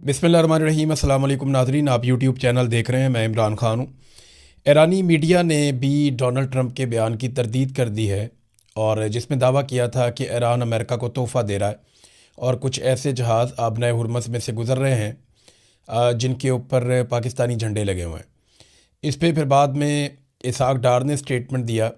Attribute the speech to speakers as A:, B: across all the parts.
A: बिस्मिल्लाहिर्रहमानिर्रहीम। अस्सलाम वालेकुम नाज़रीन, आप यूट्यूब चैनल देख रहे हैं। मैं इमरान ख़ान हूँ। ईरानी मीडिया ने भी डोनाल्ड ट्रंप के बयान की तरदीद कर दी है, और जिसमें दावा किया था कि ईरान अमेरिका को तोहफ़ा दे रहा है और कुछ ऐसे जहाज़ आबनाए हुरमज़ में से गुज़र रहे हैं जिनके ऊपर पाकिस्तानी झंडे लगे हुए हैं। इस पर फिर बाद में इसहाक डार ने स्टेटमेंट दिया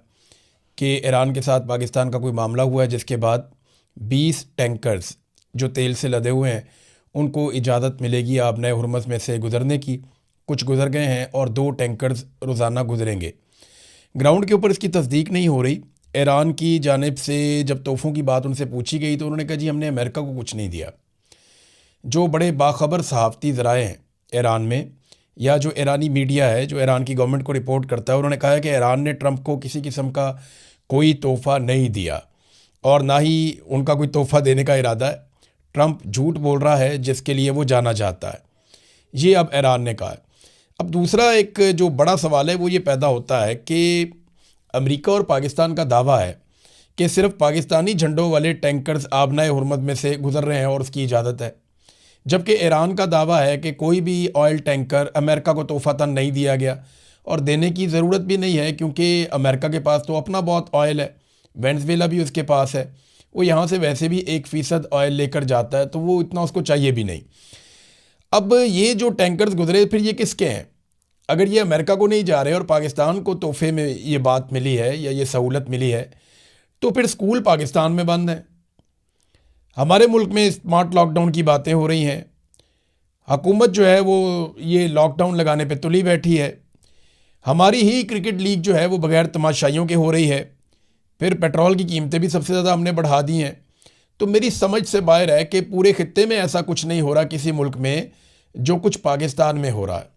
A: कि ईरान के साथ पाकिस्तान का कोई मामला हुआ है, जिसके बाद 20 टैंकर्स जो तेल से लदे हुए हैं उनको इजाज़त मिलेगी आबनाए हुरमज़ में से गुज़रने की। कुछ गुज़र गए हैं और 2 टैंकर्स रोज़ाना गुज़रेंगे। ग्राउंड के ऊपर इसकी तस्दीक नहीं हो रही। ईरान की जानिब से जब तोहफ़ों की बात उनसे पूछी गई तो उन्होंने कहा जी हमने अमेरिका को कुछ नहीं दिया। जो बड़े बाखबर सहाफ़ती ज़राए हैं ईरान में, या जो ईरानी मीडिया है जो ईरान की गवर्नमेंट को रिपोर्ट करता है, उन्होंने कहा है कि ईरान ने ट्रंप को किसी किस्म का कोई तोहफ़ा नहीं दिया और ना ही उनका कोई तोहफ़ा देने का इरादा है। ट्रंप झूठ बोल रहा है जिसके लिए वो जाना चाहता है। ये अब ईरान ने कहा है। अब दूसरा एक जो बड़ा सवाल है वो ये पैदा होता है कि अमेरिका और पाकिस्तान का दावा है कि सिर्फ पाकिस्तानी झंडों वाले टैंकर्स आबनाए हुरमत में से गुजर रहे हैं और उसकी इजाज़त है, जबकि ईरान का दावा है कि कोई भी ऑयल टैंकर अमेरिका को तोहफ़ातन नहीं दिया गया और देने की ज़रूरत भी नहीं है, क्योंकि अमेरिका के पास तो अपना बहुत ऑयल है। वेनेज़ुएला भी उसके पास है, वो यहाँ से वैसे भी 1% ऑयल लेकर जाता है, तो वो इतना उसको चाहिए भी नहीं। अब ये जो टैंकर्स गुजरे फिर ये किसके हैं? अगर ये अमेरिका को नहीं जा रहे और पाकिस्तान को तोहफे में ये बात मिली है या ये सहूलत मिली है, तो फिर स्कूल पाकिस्तान में बंद हैं। हमारे मुल्क में स्मार्ट लॉकडाउन की बातें हो रही हैं। हुकूमत जो है वो ये लॉकडाउन लगाने पे तुली बैठी है। हमारी ही क्रिकेट लीग जो है वो बग़ैर तमाशाइयों के हो रही है। फिर पेट्रोल की कीमतें भी सबसे ज़्यादा हमने बढ़ा दी हैं। तो मेरी समझ से बाहर है कि पूरे खित्ते में ऐसा कुछ नहीं हो रहा किसी मुल्क में जो कुछ पाकिस्तान में हो रहा है।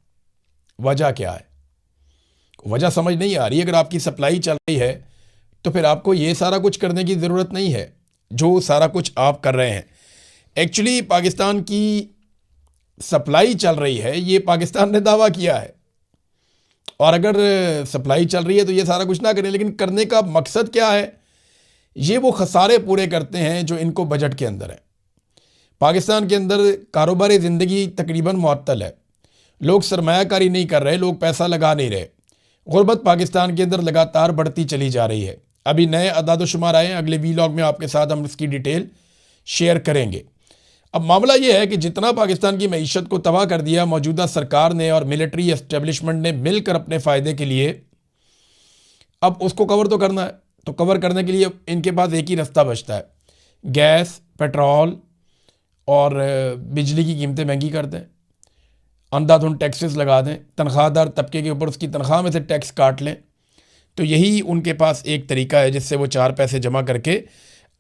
A: वजह क्या है? वजह समझ नहीं आ रही। अगर आपकी सप्लाई चल रही है तो फिर आपको ये सारा कुछ करने की ज़रूरत नहीं है जो सारा कुछ आप कर रहे हैं। एक्चुअली पाकिस्तान की सप्लाई चल रही है, ये पाकिस्तान ने दावा किया है, और अगर सप्लाई चल रही है तो ये सारा कुछ ना करें। लेकिन करने का मकसद क्या है? ये वो खसारे पूरे करते हैं जो इनको बजट के अंदर है। पाकिस्तान के अंदर कारोबारी ज़िंदगी तकरीबन मुअत्तल है। लोग सरमायाकारी नहीं कर रहे, लोग पैसा लगा नहीं रहे। गुर्बत पाकिस्तान के अंदर लगातार बढ़ती चली जा रही है। अभी नए अदाद-ओ-शुमार आए हैं, अगले वीलॉग में आपके साथ हम इसकी डिटेल शेयर करेंगे। अब मामला ये है कि जितना पाकिस्तान की मईशत को तबाह कर दिया मौजूदा सरकार ने और मिलिट्री एस्टेब्लिशमेंट ने मिलकर अपने फ़ायदे के लिए, अब उसको कवर तो करना है। तो कवर करने के लिए इनके पास एक ही रास्ता बचता है, गैस, पेट्रोल और बिजली की कीमतें महंगी कर दें, अंधाधुंध टैक्सेस लगा दें, तनख्वाहदार तबके के ऊपर उसकी तनख्वाह में से टैक्स काट लें। तो यही उनके पास एक तरीका है जिससे वो 4 पैसे जमा करके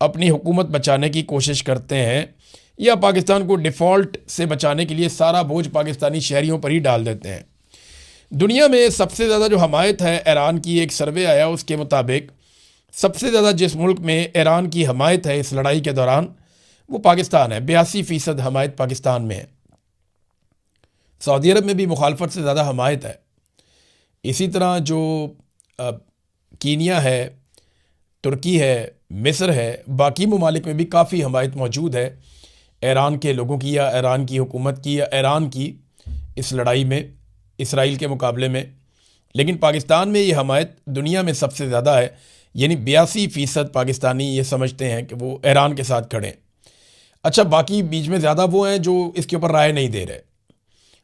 A: अपनी हुकूमत बचाने की कोशिश करते हैं, या पाकिस्तान को डिफ़ॉल्ट से बचाने के लिए सारा बोझ पाकिस्तानी शहरियों पर ही डाल देते हैं। दुनिया में सबसे ज़्यादा जो हमायत है ईरान की, एक सर्वे आया उसके मुताबिक सबसे ज़्यादा जिस मुल्क में ईरान की हमायत है इस लड़ाई के दौरान वो पाकिस्तान है। 82% हमायत पाकिस्तान में है। सऊदी अरब में भी मुखालफत से ज़्यादा हमायत है। इसी तरह जो कीनिया है, तुर्की है, मिस्र है, बाकी ममालिक में भी काफ़ी हमायत मौजूद है ईरान के लोगों की या ईरान की हुकूमत की या ईरान की इस लड़ाई में इसराइल के मुकाबले में। लेकिन पाकिस्तान में ये हमायत दुनिया में सबसे ज़्यादा है, यानी 82% पाकिस्तानी ये समझते हैं कि वो ईरान के साथ खड़े हैं। अच्छा, बाकी बीच में ज़्यादा वो हैं जो इसके ऊपर राय नहीं दे रहे,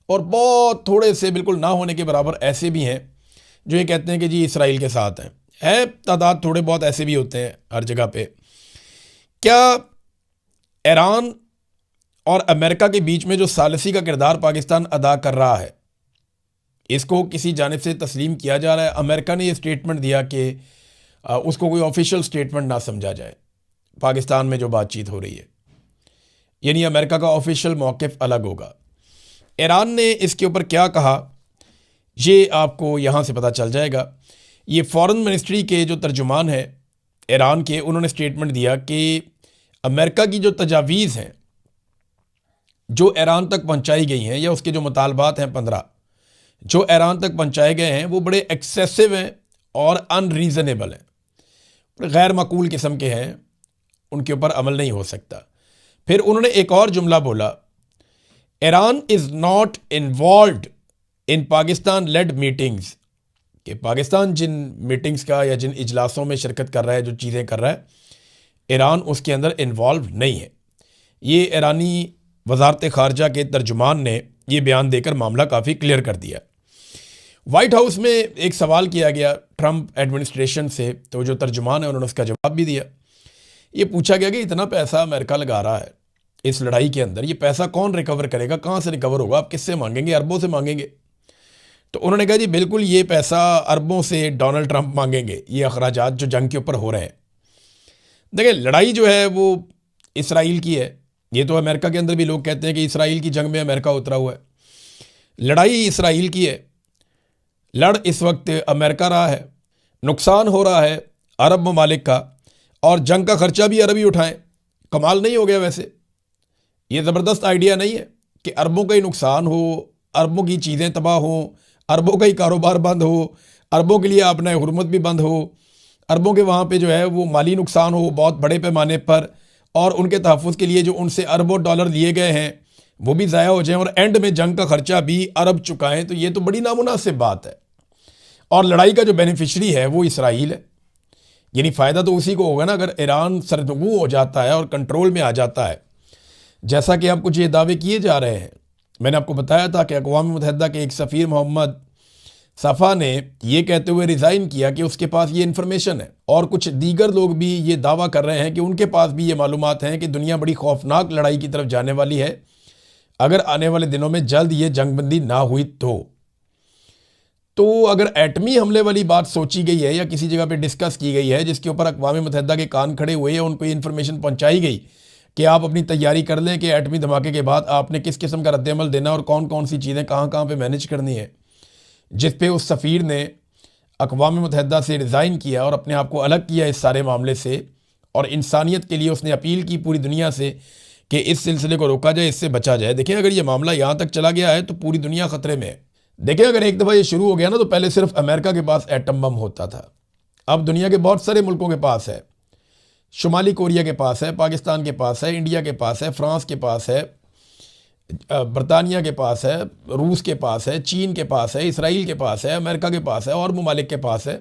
A: और बहुत थोड़े से बिल्कुल ना होने के बराबर ऐसे भी हैं जो ये कहते हैं कि जी इसराइल के साथ हैं। है तादाद थोड़े बहुत ऐसे भी होते हैं हर जगह पे। क्या ईरान और अमेरिका के बीच में जो सालिसी का किरदार पाकिस्तान अदा कर रहा है इसको किसी जानिब से तस्लीम किया जा रहा है? अमेरिका ने ये स्टेटमेंट दिया कि उसको कोई ऑफिशियल स्टेटमेंट ना समझा जाए पाकिस्तान में जो बातचीत हो रही है, यानी अमेरिका का ऑफिशियल मौक़िफ़ अलग होगा। ईरान ने इसके ऊपर क्या कहा ये आपको यहाँ से पता चल जाएगा। ये फॉरेन मिनिस्ट्री के जो तर्जुमान हैं ईरान के, उन्होंने स्टेटमेंट दिया कि अमेरिका की जो तजावीज़ हैं जो ईरान तक पहुँचाई गई हैं, या उसके जो मुतालबात हैं 15 जो ईरान तक पहुँचाए गए हैं, वो बड़े एक्सेसिव हैं और अनरीज़नेबल हैं, गैर माकूल किस्म के हैं, उनके ऊपर अमल नहीं हो सकता। फिर उन्होंने एक और जुमला बोला, Iran is not involved in Pakistan led meetings, कि पाकिस्तान जिन मीटिंग्स का या जिन इजलासों में शिरकत कर रहा है, जो चीज़ें कर रहा है, ईरान उसके अंदर इन्वॉल्व नहीं है। ये ईरानी वजारत ख़ारजा के तर्जुमान ने ये बयान देकर मामला काफ़ी क्लियर कर दिया। वाइट हाउस में एक सवाल किया गया ट्रंप एडमिनिस्ट्रेशन से, तो जो तर्जुमान है उन्होंने उसका जवाब भी दिया। ये पूछा गया कि इतना पैसा अमेरिका लगा रहा है इस लड़ाई के अंदर, ये पैसा कौन रिकवर करेगा, कहाँ से रिकवर होगा, आप किससे मांगेंगे? अरबों से मांगेंगे। तो उन्होंने कहा जी बिल्कुल, ये पैसा अरबों से डोनाल्ड ट्रंप मांगेंगे, ये अखराजात जो जंग के ऊपर हो रहे हैं। देखिए, लड़ाई जो है वो इसराइल की है। ये तो अमेरिका के अंदर भी लोग कहते हैं कि इसराइल की जंग में अमेरिका उतरा हुआ है। लड़ाई इसराइल की है, लड़ इस वक्त अमेरिका रहा है, नुकसान हो रहा है अरब ममालिक का, और जंग का खर्चा भी अरब ही उठाएं। कमाल नहीं हो गया? वैसे ये ज़बरदस्त आइडिया नहीं है कि अरबों का ही नुकसान हो, अरबों की चीज़ें तबाह हों, अरबों का ही कारोबार बंद हो, अरबों के लिए आपने हुर्मत भी बंद हो, अरबों के वहाँ पे जो है वो माली नुकसान हो बहुत बड़े पैमाने पर, और उनके तहफ़्फ़ुज़ के लिए जो उनसे अरबों डॉलर लिए गए हैं वो भी ज़ाया हो जाएं, और एंड में जंग का खर्चा भी अरब चुकाएं। तो ये तो बड़ी नामुनासिब बात है। और लड़ाई का जो बेनिफिशरी है वो इसराइल है, यानी फ़ायदा तो उसी को होगा ना अगर ईरान सरनगू हो जाता है और कंट्रोल में आ जाता है, जैसा कि अब कुछ ये दावे किए जा रहे हैं। मैंने आपको बताया था कि अक़वाम मुत्तहिदा के एक सफ़ीर मोहम्मद सफ़ा ने ये कहते हुए रिज़ाइन किया कि उसके पास ये इन्फॉर्मेशन है, और कुछ दीगर लोग भी ये दावा कर रहे हैं कि उनके पास भी ये मालूमात हैं कि दुनिया बड़ी खौफनाक लड़ाई की तरफ जाने वाली है अगर आने वाले दिनों में जल्द ये जंगबंदी ना हुई तो अगर एटमी हमले वाली बात सोची गई है या किसी जगह पे डिस्कस की गई है जिसके ऊपर अक़वाम मुत्तहिदा के कान खड़े हुए हैं, उनको ये इन्फॉर्मेशन पहुंचाई गई कि आप अपनी तैयारी कर लें कि एटमी धमाके के बाद आपने किस किस्म का रद्दअमल देना और कौन कौन सी चीज़ें कहाँ कहाँ पे मैनेज करनी है, जिस पे उस सफ़ीर ने अक़वाम मुत्तहिदा से रिज़ाइन किया और अपने आप को अलग किया इस सारे मामले से, और इंसानियत के लिए उसने अपील की पूरी दुनिया से कि इस सिलसिले को रोका जाए, इससे बचा जाए। देखिए, अगर ये मामला यहाँ तक चला गया है तो पूरी दुनिया ख़तरे में है। देखिए, अगर एक दफ़ा ये शुरू हो गया ना, तो पहले सिर्फ अमेरिका के पास एटम बम होता था, अब दुनिया के बहुत सारे मुल्कों के पास है। शुमाली कोरिया के पास है, पाकिस्तान के पास है, इंडिया के पास है, फ्रांस के पास है, बरतानिया के पास है, रूस के पास है, चीन के पास है, इसराइल के पास है, अमेरिका के पास है, और ममालिक के पास है।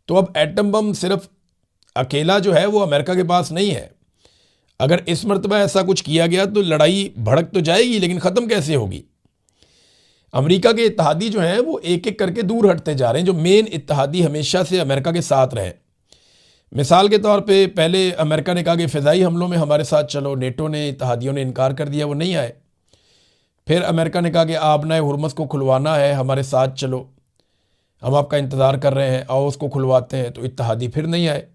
A: तो अब एटम बम सिर्फ अकेला जो है वो अमेरिका के पास नहीं है। अगर इस मरतबा ऐसा कुछ किया गया तो लड़ाई भड़क तो जाएगी, लेकिन ख़त्म कैसे होगी? अमेरिका के इत्तहादी जो हैं वो एक एक करके दूर हटते जा रहे हैं, जो मेन इत्तहादी हमेशा से अमेरिका के साथ रहे। मिसाल के तौर पे पहले अमेरिका ने कहा कि फ़िज़ाई हमलों में हमारे साथ चलो, नेटो ने, इत्तहादियों ने इनकार कर दिया, वो नहीं आए। फिर अमेरिका ने कहा कि आबना हुर्मुज़ को खुलवाना है, हमारे साथ चलो, हम आपका इंतज़ार कर रहे हैं, आओ उसको खुलवाते हैं, तो इत्तहादी फिर नहीं आए।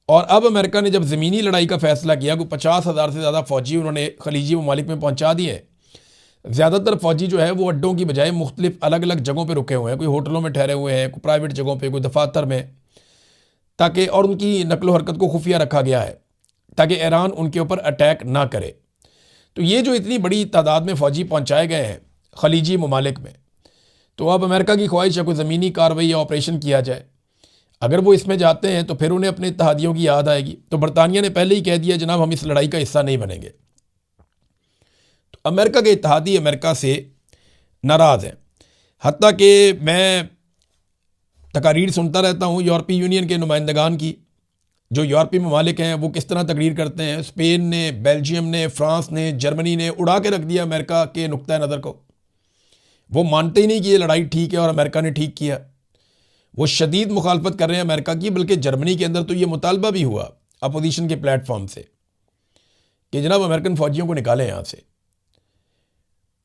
A: और अब अमेरिका ने जब ज़मीनी लड़ाई का फ़ैसला किया, कोई 50,000 से ज़्यादा फ़ौजी उन्होंने खलीजी ममालिक में पहुँचा दिए। ज़्यादातर फ़ौजी जो है वो अड्डों की बजाय मुख्तलिफ अलग अलग जगहों पर रुके हुए हैं, कोई होटलों में ठहरे हुए हैं, कोई प्राइवेट जगहों पर, कोई दफातर में, ताकि, और उनकी नकलो हरकत को खुफिया रखा गया है ताकि ईरान उनके ऊपर अटैक ना करे। तो ये जो इतनी बड़ी तादाद में फ़ौजी पहुँचाए गए हैं खलीजी ममालिक में, तो अब अमेरिका की ख्वाहिश है कोई ज़मीनी कार्रवाई या ऑपरेशन किया जाए। अगर वो इसमें जाते हैं तो फिर उन्हें अपने इत्तहादियों की याद आएगी। तो बरतानिया ने पहले ही कह दिया, जनाब हम इस लड़ाई का हिस्सा नहीं बनेंगे। तो अमेरिका के इत्तहादी अमेरिका से नाराज़ हैं। हत्ता कि मैं तकारीर सुनता रहता हूँ यूरोपीय यूनियन के नुमाइंदगान की, जो यूरोपीय ममालिक हैं वो किस तरह तकरीर करते हैं। स्पेन ने, बेल्जियम ने, फ्रांस ने, जर्मनी ने उड़ा के रख दिया अमेरिका के नुक्ता नज़र को। वो मानते ही नहीं कि ये लड़ाई ठीक है और अमेरिका ने ठीक किया। वो शदीद मुखालफत कर रहे हैं अमेरिका की, बल्कि जर्मनी के अंदर तो ये मुतालबा भी हुआ अपोजिशन के प्लेटफॉर्म से कि जनाब अमेरिकन फ़ौजियों को निकालें यहाँ से।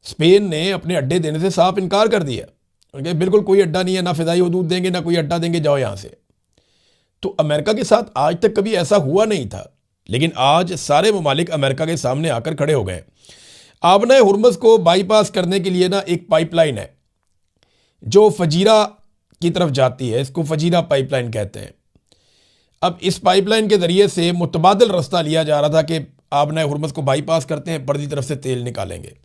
A: स्पेन ने अपने अड्डे देने से साफ इनकार कर दिया, उनके बिल्कुल कोई अड्डा नहीं है, ना फ़िज़ाई हदूद देंगे ना कोई अड्डा देंगे, जाओ यहाँ से। तो अमेरिका के साथ आज तक कभी ऐसा हुआ नहीं था, लेकिन आज सारे ममालिक अमेरिका के सामने आकर खड़े हो गए। आबना हुर्मुज़ को बाईपास करने के लिए ना एक पाइपलाइन है जो फजीरा की तरफ जाती है, इसको फजीरा पाइपलाइन कहते हैं। अब इस पाइपलाइन के ज़रिए से मुतबादिल रास्ता लिया जा रहा था कि आबना हुर्मुज़ को बाईपास करते हैं, पर्दी तरफ से तेल निकालेंगे।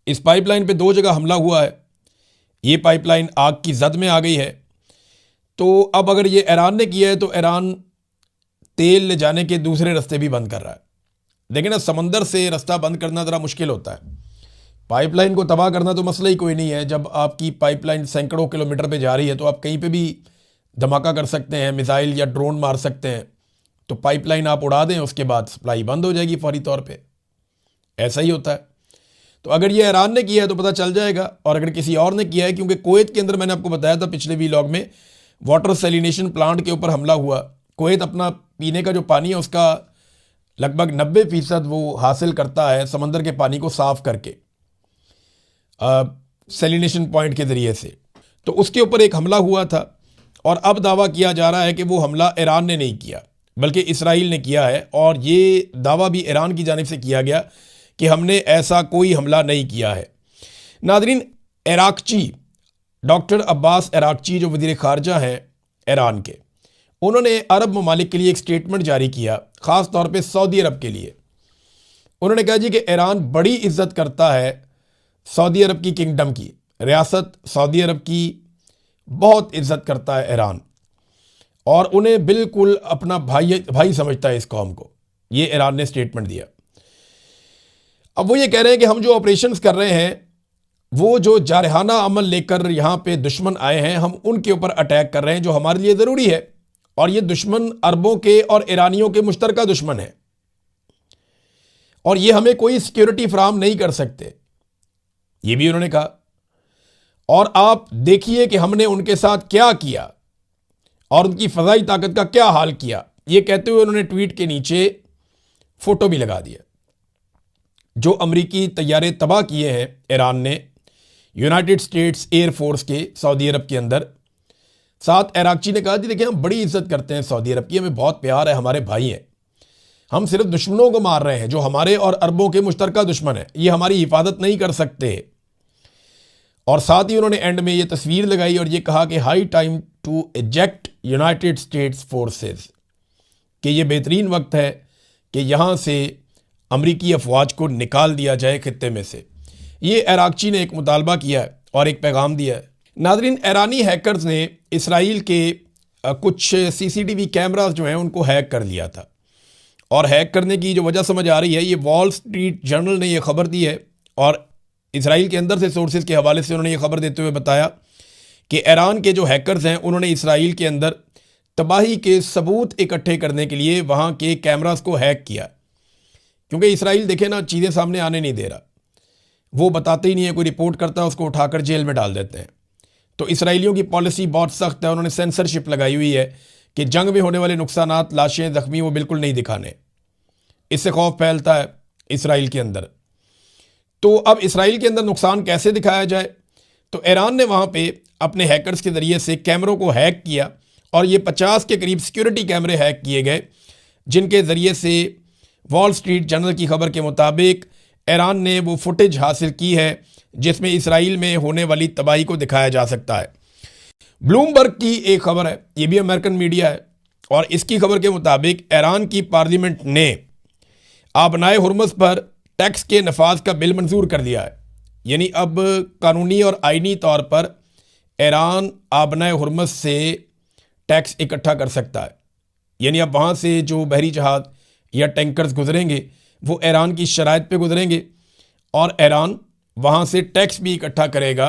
A: इस पाइपलाइन पे 2 जगह हमला हुआ है, ये पाइपलाइन आग की जद में आ गई है। तो अब अगर ये ईरान ने किया है तो ईरान तेल ले जाने के दूसरे रास्ते भी बंद कर रहा है। देखिए ना, समंदर से रास्ता बंद करना ज़रा मुश्किल होता है। पाइपलाइन को तबाह करना तो मसला ही कोई नहीं है। जब आपकी पाइपलाइन सैकड़ों किलोमीटर पे जा रही है तो आप कहीं पे भी धमाका कर सकते हैं, मिसाइल या ड्रोन मार सकते हैं। तो पाइपलाइन आप उड़ा दें, उसके बाद सप्लाई बंद हो जाएगी फौरी तौर पे। ऐसा ही होता है। तो अगर ये ईरान ने किया है तो पता चल जाएगा, और अगर किसी और ने किया है, क्योंकि कुवैत के अंदर मैंने आपको बताया था पिछले व्लॉग में, वाटर सैलिनेशन प्लांट के ऊपर हमला हुआ। कुवैत अपना पीने का जो पानी है उसका लगभग 90% वो हासिल करता है समंदर के पानी को साफ करके, सैलिनेशन पॉइंट के ज़रिए से। तो उसके ऊपर एक हमला हुआ था, और अब दावा किया जा रहा है कि वो हमला ईरान ने नहीं किया बल्कि इसराइल ने किया है। और ये दावा भी ईरान की जानिब से किया गया कि हमने ऐसा कोई हमला नहीं किया है। नादरीन, इराकची, डॉक्टर अब्बास इराकची जो वज़ीर ख़ारजा हैं ईरान के, उन्होंने अरब ममालिक के लिए एक स्टेटमेंट जारी किया, ख़ास तौर पे सऊदी अरब के लिए। उन्होंने कहा जी कि ईरान बड़ी इज्जत करता है सऊदी अरब की किंगडम की, रियासत सऊदी अरब की बहुत इज्जत करता है ईरान, और उन्हें बिल्कुल अपना भाई समझता है इस कौम को। ये ईरान ने स्टेटमेंट दिया। अब वो ये कह रहे हैं कि हम जो ऑपरेशंस कर रहे हैं, वो जो जारहाना अमल लेकर यहाँ पे दुश्मन आए हैं, हम उनके ऊपर अटैक कर रहे हैं जो हमारे लिए ज़रूरी है। और ये दुश्मन अरबों के और ईरानियों के मुश्तरका दुश्मन है, और ये हमें कोई सिक्योरिटी फराहम नहीं कर सकते, ये भी उन्होंने कहा। और आप देखिए कि हमने उनके साथ क्या किया और उनकी फ़ज़ाई ताकत का क्या हाल किया। ये कहते हुए उन्होंने ट्वीट के नीचे फ़ोटो भी लगा दिया जो अमरीकी तैयारे तबाह किए हैं ईरान ने यूनाइटेड स्टेट्स एयरफोर्स के सऊदी अरब के अंदर। साथ इराकची ने कहा कि देखिए, हम बड़ी इज्जत करते हैं सऊदी अरब की, हमें बहुत प्यार है, हमारे भाई हैं, हम सिर्फ दुश्मनों को मार रहे हैं जो हमारे और अरबों के मुश्तरका दुश्मन हैं, ये हमारी हिफाजत नहीं कर सकते। और साथ ही उन्होंने एंड में ये तस्वीर लगाई और ये कहा कि high time to eject United States forces, कि ये बेहतरीन वक्त है कि यहाँ से अमरीकी अफवाज को निकाल दिया जाए खित्ते में से। ये इराकची ने एक मुतालबा किया है और एक पैगाम दिया है। नादरीन, ईरानी हैकर्स ने इसराइल के कुछ CCTV कैमरास जो हैं उनको हैक कर लिया था, और हैक करने की जो वजह समझ आ रही है, ये वॉल स्ट्रीट जर्नल ने यह खबर दी है, और इसराइल के अंदर से सोर्सेज के हवाले से उन्होंने ये खबर देते हुए बताया कि ईरान के जो हैकर्स हैं उन्होंने इसराइल के अंदर तबाही के सबूत इकट्ठे करने के लिए वहाँ के कैमरास को हैक किया। क्योंकि इसराइल देखे ना, चीज़ें सामने आने नहीं दे रहा, वो बताते ही नहीं है, कोई रिपोर्ट करता है उसको उठाकर जेल में डाल देते हैं। तो इसराइलियों की पॉलिसी बहुत सख्त है, उन्होंने सेंसरशिप लगाई हुई है कि जंग में होने वाले नुकसानात, लाशें, ज़ख्मी वो बिल्कुल नहीं दिखाने। इससे खौफ फैलता है इसराइल के अंदर। तो अब इसराइल के अंदर नुकसान कैसे दिखाया जाए, तो ईरान ने वहाँ पे अपने हैकर्स के ज़रिए से कैमरों को हैक किया, और ये 50 के करीब सिक्योरिटी कैमरे हैक किए गए, जिनके ज़रिए से वॉल स्ट्रीट जर्नल की खबर के मुताबिक ईरान ने वो फुटेज हासिल की है जिसमें इसराइल में होने वाली तबाही को दिखाया जा सकता है। ब्लूमबर्ग की एक खबर है, ये भी अमेरिकन मीडिया है, और इसकी खबर के मुताबिक ईरान की पार्लियामेंट ने आबनाए हुर्मुज़ पर टैक्स के नफाज का बिल मंजूर कर दिया है। यानी अब कानूनी और आइनी तौर पर ईरान आबनाए हुर्मुज़ से टैक्स इकट्ठा कर सकता है। यानी अब वहाँ से जो बहरी जहाज़ या टैंकर्स गुजरेंगे वो ईरान की शराइत पे गुजरेंगे, और ईरान वहाँ से टैक्स भी इकट्ठा करेगा।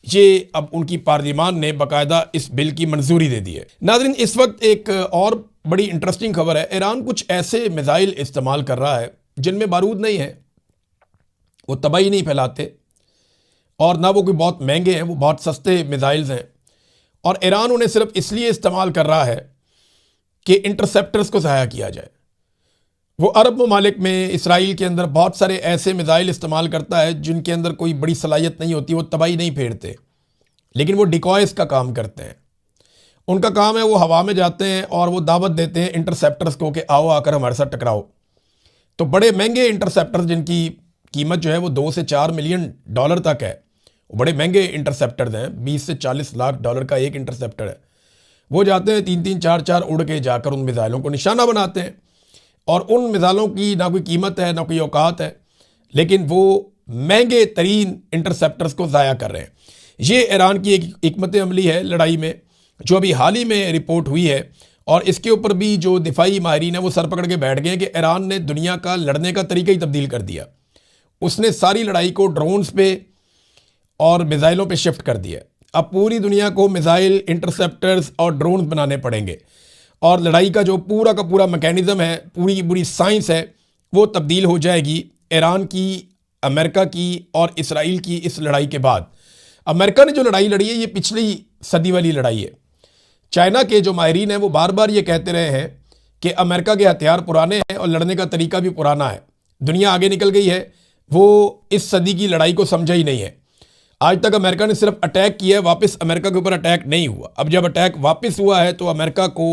A: ये अब उनकी पार्लियामान ने बाकायदा इस बिल की मंजूरी दे दी है। नाज़रीन, इस वक्त एक और बड़ी इंटरेस्टिंग खबर है। ईरान कुछ ऐसे मिसाइल इस्तेमाल कर रहा है जिनमें बारूद नहीं है, वो तबाही नहीं फैलाते, और ना वो कोई बहुत महंगे हैं, वो बहुत सस्ते मिसाइल्स हैं, और ईरान उन्हें सिर्फ इसलिए इस्तेमाल कर रहा है कि इंटरसेप्टर्स को ज़ाया किया जाए। वो अरब ममालिक में इसराइल के अंदर बहुत सारे ऐसे मिसाइल इस्तेमाल करता है जिनके अंदर कोई बड़ी सलाहियत नहीं होती, वो तबाही नहीं फेरते, लेकिन वो डिकॉयस का काम करते हैं। उनका काम है वो हवा में जाते हैं और वो दावत देते हैं इंटरसेप्टर्स को कि आओ आकर हमारे साथ टकराओ। तो बड़े महंगे इंटरसेप्टर्स जिनकी कीमत जो है वो $2 से $4 मिलियन तक है, वो बड़े महंगे इंटरसेप्टर्स हैं, 20 से 40 लाख डॉलर का एक इंटरसेप्टर है। वो जाते हैं 3-3, 4-4 उड़ के जाकर उन मिसाइलों को निशाना बनाते हैं, और उन मिसाइलों की ना कोई कीमत है ना कोई औकात है, लेकिन वो महंगे तरीन इंटरसेप्टर्स को ज़ाया कर रहे हैं। ये ईरान की एक हिकमत अमली है लड़ाई में, जो अभी हाल ही में रिपोर्ट हुई है, और इसके ऊपर भी जो दिफाई माहिरीन है वो सर पकड़ के बैठ गए कि ईरान ने दुनिया का लड़ने का तरीका ही तब्दील कर दिया। उसने सारी लड़ाई को ड्रोन्स पे और मिज़ाइलों पे शिफ्ट कर दिया। अब पूरी दुनिया को मिज़ाइल, इंटरसेप्टर्स और ड्रोन्स बनाने पड़ेंगे और लड़ाई का जो पूरा का पूरा मैकेनिज़्म है, पूरी की पूरी साइंस है, वो तब्दील हो जाएगी ईरान की, अमेरिका की और इसराइल की इस लड़ाई के बाद। अमेरिका ने जो लड़ाई लड़ी है ये पिछली सदी वाली लड़ाई है। चाइना के जो माहिरीन हैं वो बार बार ये कहते रहे हैं कि अमेरिका के हथियार पुराने हैं और लड़ने का तरीका भी पुराना है, दुनिया आगे निकल गई है, वो इस सदी की लड़ाई को समझा ही नहीं है। आज तक अमेरिका ने सिर्फ अटैक किया है, वापस अमेरिका के ऊपर अटैक नहीं हुआ। अब जब अटैक वापस हुआ है तो अमेरिका को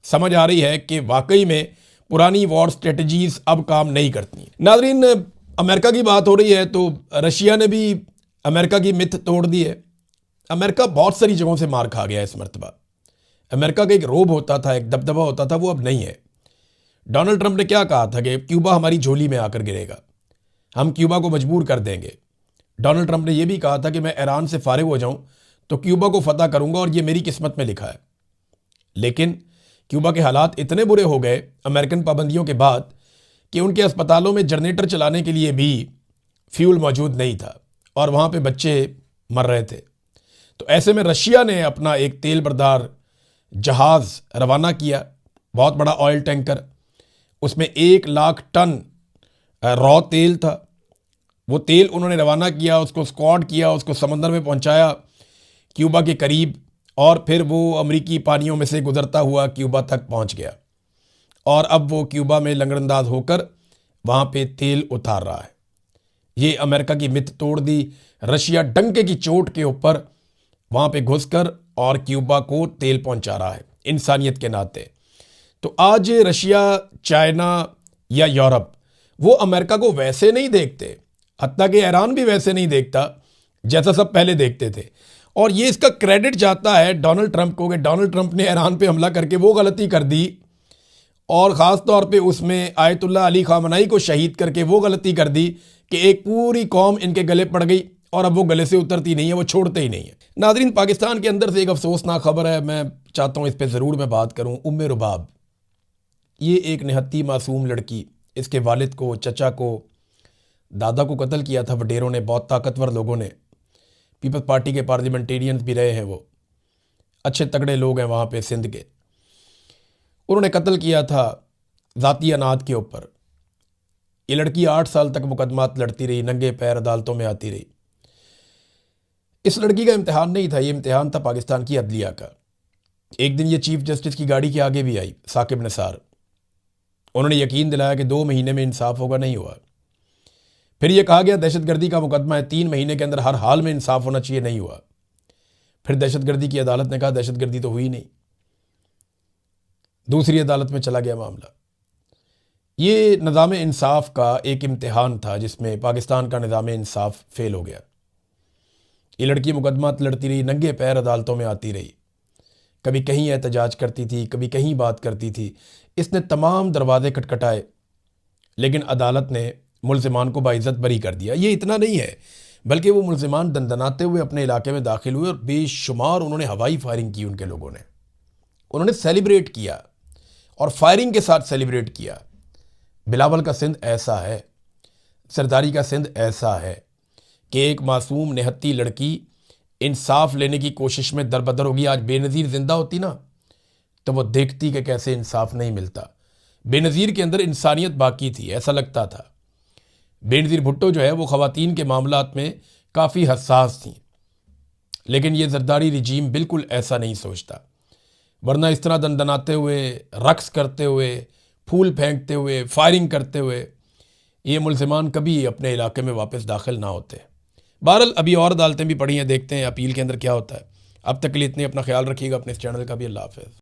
A: समझ आ रही है कि वाकई में पुरानी वॉर स्ट्रेटजीज अब काम नहीं करती। नाज़रीन, अमेरिका की बात हो रही है तो रशिया ने भी अमेरिका की मिथ तोड़ दी है। अमेरिका बहुत सारी जगहों से मार खा गया है इस मरतबा। अमेरिका का एक रोब होता था, एक दबदबा होता था, वो अब नहीं है। डोनाल्ड ट्रंप ने क्या कहा था कि क्यूबा हमारी झोली में आकर गिरेगा, हम क्यूबा को मजबूर कर देंगे। डोनाल्ड ट्रंप ने यह भी कहा था कि मैं ईरान से फारिग हो जाऊं तो क्यूबा को फतह करूंगा और ये मेरी किस्मत में लिखा है। लेकिन क्यूबा के हालात इतने बुरे हो गए अमेरिकन पाबंदियों के बाद कि उनके अस्पतालों में जनरेटर चलाने के लिए भी फ्यूल मौजूद नहीं था और वहाँ पे बच्चे मर रहे थे। तो ऐसे में रशिया ने अपना एक तेल बरदार जहाज़ रवाना किया, बहुत बड़ा ऑयल टैंकर, उसमें 1 लाख टन रॉ तेल था। वो तेल उन्होंने रवाना किया, उसको स्क्वाड किया, उसको समंदर में पहुंचाया क्यूबा के करीब, और फिर वो अमेरिकी पानियों में से गुजरता हुआ क्यूबा तक पहुंच गया और अब वो क्यूबा में लंगड़ंदाज होकर वहाँ पे तेल उतार रहा है। ये अमेरिका की मिथ तोड़ दी। रशिया डंके की चोट के ऊपर वहाँ पे घुसकर और क्यूबा को तेल पहुंचा रहा है इंसानियत के नाते। तो आज रशिया, चाइना या यूरोप वो अमेरिका को वैसे नहीं देखते, हत्ता कि ईरान भी वैसे नहीं देखता जैसा सब पहले देखते थे। और ये इसका क्रेडिट जाता है डोनाल्ड ट्रंप को कि डोनाल्ड ट्रंप ने ईरान पे हमला करके वो गलती कर दी और ख़ास तौर पे उसमें आयतुल्लाह अली खामनाई को शहीद करके वो गलती कर दी कि एक पूरी कौम इनके गले पड़ गई और अब वो गले से उतरती नहीं है, वो छोड़ते ही नहीं है। नाज़रीन, पाकिस्तान के अंदर से एक अफसोसनाक खबर है, मैं चाहता हूँ इस पर ज़रूर मैं बात करूँ। उम्मे रुबाब, ये एक निहत्ती मासूम लड़की, इसके वालिद को, चचा को, दादा को कत्ल किया था वडेरों ने, बहुत ताकतवर लोगों ने। पीपल्स पार्टी के पार्लियामेंटेरियंस भी रहे हैं, वो अच्छे तगड़े लोग हैं वहाँ पे सिंध के। उन्होंने कत्ल किया था ज़ाती अनाद के ऊपर। ये लड़की 8 साल तक मुकदमात लड़ती रही, नंगे पैर अदालतों में आती रही। इस लड़की का इम्तिहान नहीं था, ये इम्तिहान था पाकिस्तान की अदलिया का। एक दिन ये चीफ जस्टिस की गाड़ी के आगे भी आई, साकिब निसार। उन्होंने यकीन दिलाया कि 2 महीने में इंसाफ होगा, नहीं हुआ। फिर यह कहा गया दहशतगर्दी का मुकदमा है, 3 महीने के अंदर हर हाल में इंसाफ होना चाहिए, नहीं हुआ। फिर दहशतगर्दी की अदालत ने कहा दहशतगर्दी तो हुई नहीं, दूसरी अदालत में चला गया मामला। ये निज़ाम इंसाफ का एक इम्तिहान था जिसमें पाकिस्तान का निज़ाम इंसाफ फेल हो गया। ये लड़की मुकदमात लड़ती रही, नंगे पैर अदालतों में आती रही, कभी कहीं एहतजाज करती थी, कभी कहीं बात करती थी। इसने तमाम दरवाजे खटखटाए लेकिन अदालत ने मुल्ज़िमान को बाइज़्ज़त बरी कर दिया। ये इतना नहीं है, बल्कि वो मुल्ज़िमान दंदनाते हुए अपने इलाके में दाखिल हुए और बेशुमार उन्होंने हवाई फायरिंग की। उनके लोगों ने, उन्होंने सेलिब्रेट किया और फायरिंग के साथ सेलिब्रेट किया। बिलावल का सिंध ऐसा है, सरदारी का सिंध ऐसा है कि एक मासूम निहत्ती लड़की इंसाफ लेने की कोशिश में दरबदर होगी। आज बेनज़ीर ज़िंदा होती ना तो वो देखती कि कैसे इंसाफ नहीं मिलता। बेनज़ीर के अंदर इंसानियत बाकी थी, ऐसा लगता था। बेनज़ीर भुट्टो जो है वो ख़वातीन के मामलात में काफ़ी हसास थी, लेकिन ये ज़रदारी रिजीम बिल्कुल ऐसा नहीं सोचता। वरना इस तरह दंदनाते हुए, रक्स करते हुए, फूल फेंकते हुए, फायरिंग करते हुए ये मुल्ज़िमान कभी अपने इलाके में वापस दाखिल ना होते। बहरहाल अभी और अदालतें भी पड़ी हैं, देखते हैं अपील के अंदर क्या होता है। अब तक के लिए इतने, अपना ख्याल रखिएगा, अपने इस चैनल का भी। अल्लाह हाफ़िज़।